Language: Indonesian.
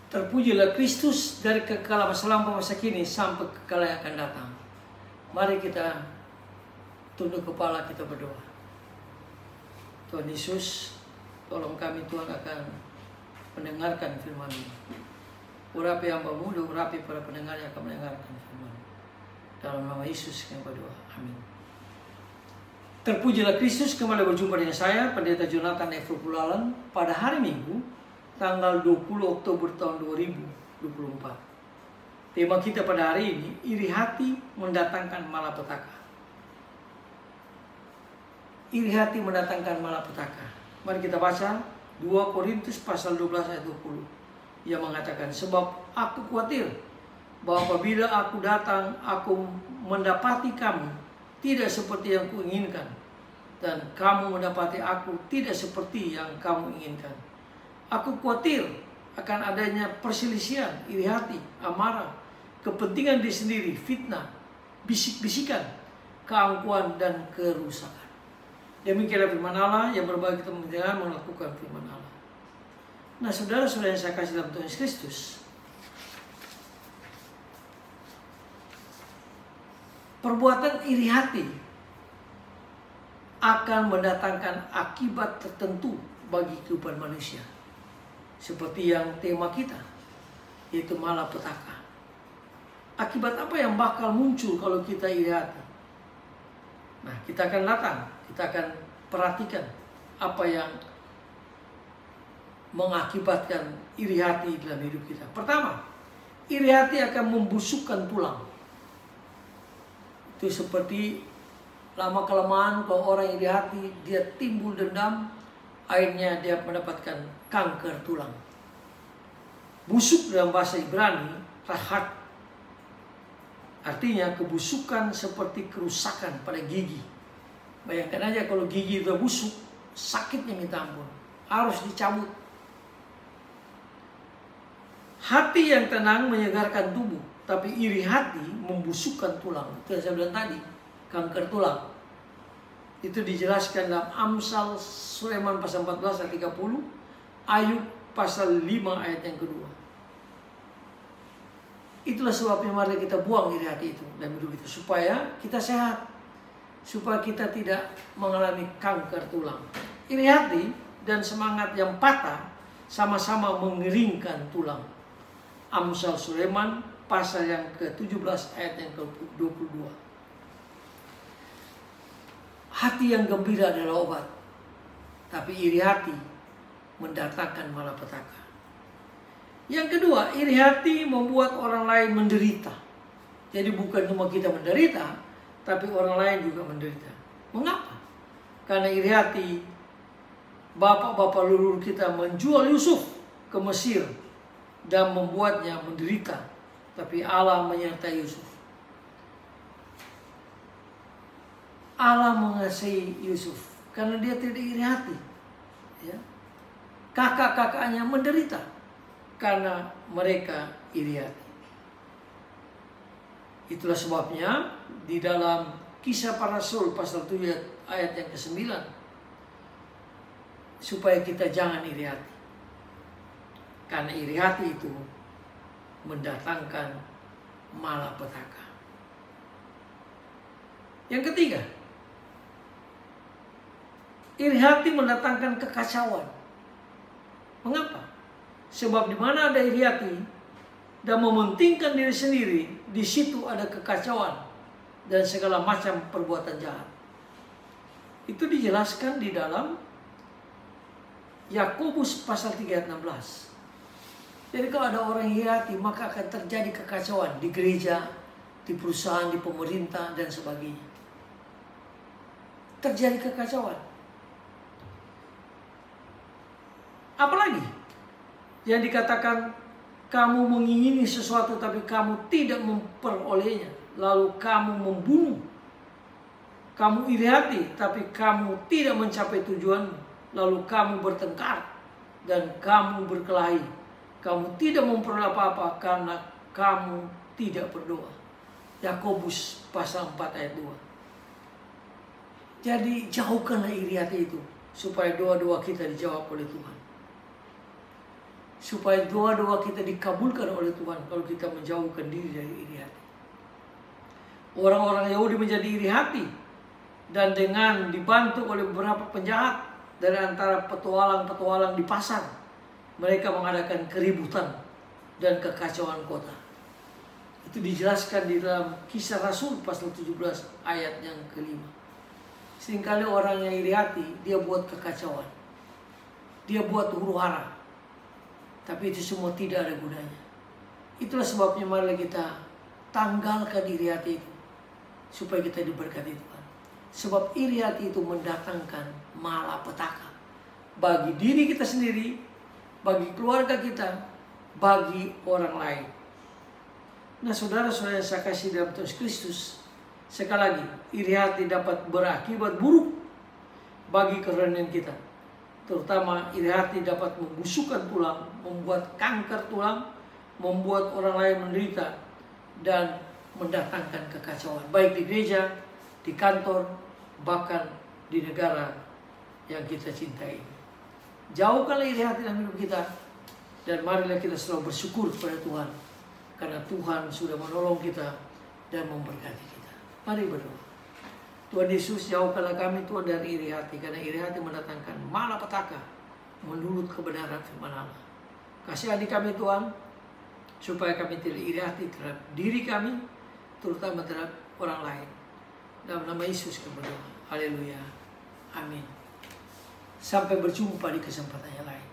Terpujilah Kristus dari kekal masa lampau, masa kini, sampai kekal yang akan datang. Mari kita tunduk kepala, kita berdoa. Tuhan Yesus, tolong kami Tuhan akan mendengarkan firman-Mu. Urapi hamba-Mu dan urapi para pendengar yang akan mendengarkan firman-Mu. Dalam nama Yesus kami berdoa. Amin. Terpujilah Kristus, kembali berjumpa dengan saya, Pendeta Jonathan F. Pulalan, pada hari Minggu, tanggal 20 Oktober tahun 2024. Tema kita pada hari ini, iri hati mendatangkan malapetaka. Iri hati mendatangkan malapetaka. Mari kita baca 2 Korintus pasal 12 ayat 20. Ia mengatakan, sebab aku khawatir bahwa apabila aku datang, aku mendapati kamu tidak seperti yang kuinginkan, dan kamu mendapati aku tidak seperti yang kamu inginkan. Aku khawatir akan adanya perselisihan, iri hati, amarah, kepentingan diri sendiri, fitnah, bisik-bisikan, keangkuhan, dan kerusakan. Demikianlah firman Allah yang berbagi kita mendengar melakukan firman Allah. Nah, saudara-saudara yang saya kasih dalam Tuhan Yesus Kristus, perbuatan iri hati akan mendatangkan akibat tertentu bagi kehidupan manusia. Seperti yang tema kita, yaitu malapetaka. Akibat apa yang bakal muncul kalau kita iri hati? Nah, kita akan datang, kita akan perhatikan apa yang mengakibatkan iri hati dalam hidup kita. Pertama, iri hati akan membusukkan tulang. Itu seperti lama-kelamaan kalau orang iri hati, dia timbul dendam, akhirnya dia mendapatkan kanker tulang. Busuk dalam bahasa Ibrani, rahat, artinya kebusukan seperti kerusakan pada gigi. Bayangkan aja kalau gigi udah busuk, sakitnya minta ampun, harus dicabut. Hati yang tenang menyegarkan tubuh, tapi iri hati membusukkan tulang. Itu yang saya bilang tadi, kanker tulang. Itu dijelaskan dalam Amsal Sulaiman pasal 14 ayat 30, Ayub pasal 5 ayat yang kedua. Itulah sebabnya mari kita buang iri hati itu dalam hidup kita, supaya kita sehat, supaya kita tidak mengalami kanker tulang. Iri hati dan semangat yang patah sama-sama mengeringkan tulang. Amsal Sulaiman pasal yang ke-17 ayat yang ke-22. Hati yang gembira adalah obat, tapi iri hati mendatangkan malapetaka. Yang kedua, iri hati membuat orang lain menderita. Jadi bukan cuma kita menderita, tapi orang lain juga menderita. Mengapa? Karena iri hati, bapak-bapak leluhur kita menjual Yusuf ke Mesir dan membuatnya menderita, tapi Allah menyertai Yusuf. Allah mengasihi Yusuf karena dia tidak iri hati. Ya. Kakak-kakaknya menderita karena mereka iri hati. Itulah sebabnya di dalam Kisah Para Rasul pasal 7 ayat yang ke-9, supaya kita jangan iri hati. Karena iri hati itu mendatangkan malapetaka. Yang ketiga, iri hati mendatangkan kekacauan. Mengapa? Sebab di mana ada iri hati dan mementingkan diri sendiri, di situ ada kekacauan dan segala macam perbuatan jahat. Itu dijelaskan di dalam Yakobus pasal 3 ayat 16. Jadi kalau ada orang iri hati, maka akan terjadi kekacauan di gereja, di perusahaan, di pemerintah, dan sebagainya. Terjadi kekacauan. Apalagi yang dikatakan kamu mengingini sesuatu tapi kamu tidak memperolehnya, lalu kamu membunuh. Kamu iri hati tapi kamu tidak mencapai tujuanmu, lalu kamu bertengkar dan kamu berkelahi. Kamu tidak memperoleh apa-apa karena kamu tidak berdoa. Yakobus pasal 4 ayat 2. Jadi jauhkanlah iri hati itu, supaya doa-doa kita dijawab oleh Tuhan. supaya doa-doa kita dikabulkan oleh Tuhan kalau kita menjauhkan diri dari iri hati. Orang-orang Yahudi menjadi iri hati, dan dengan dibantu oleh beberapa penjahat dari antara petualang-petualang di pasar, mereka mengadakan keributan dan kekacauan kota. Itu dijelaskan di dalam Kisah Rasul pasal 17 ayat yang kelima. Seringkali orang yang iri hati, dia buat kekacauan, dia buat huru-hara, tapi itu semua tidak ada gunanya. Itulah sebabnya mari kita tanggalkan iri hati itu, supaya kita diberkati Tuhan. Sebab iri hati itu mendatangkan malapetaka bagi diri kita sendiri, bagi keluarga kita, bagi orang lain. Nah, saudara-saudara yang saya kasih dalam Tuhan Kristus, sekali lagi, iri hati dapat berakibat buruk bagi kerohanian kita. Terutama iri hati dapat membusukkan tulang, membuat kanker tulang, membuat orang lain menderita, dan mendatangkan kekacauan. Baik di gereja, di kantor, bahkan di negara yang kita cintai. Jauhkanlah iri hati dalam hidup kita, dan marilah kita selalu bersyukur kepada Tuhan, karena Tuhan sudah menolong kita dan memberkati kita. Mari berdoa. Tuhan Yesus, jauhkanlah kami Tuhan dari iri hati, karena iri hati mendatangkan malapetaka menurut kebenaran firman Allah. Kasihani kami Tuhan, supaya kami tidak iri hati terhadap diri kami, terutama terhadap orang lain. Dalam nama Yesus kami berdoa. Haleluya. Amin. Sampai berjumpa di kesempatan yang lain.